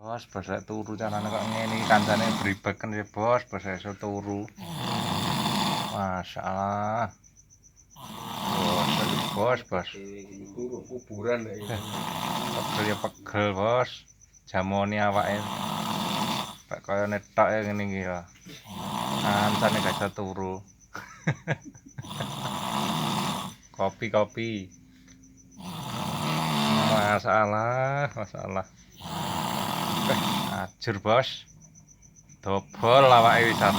Bos rek turu carane kok ngene iki kancane bribeken ya bos iso turu. Masyaallah. Bos. Turu kuburan iki. Pegel ya pegel bos. Jamone awake. Kok kaya netok ya ngene iki ya. Kancane gak iso turu. Kopi. Masalah. Ajur bos. Dobol awake wisan.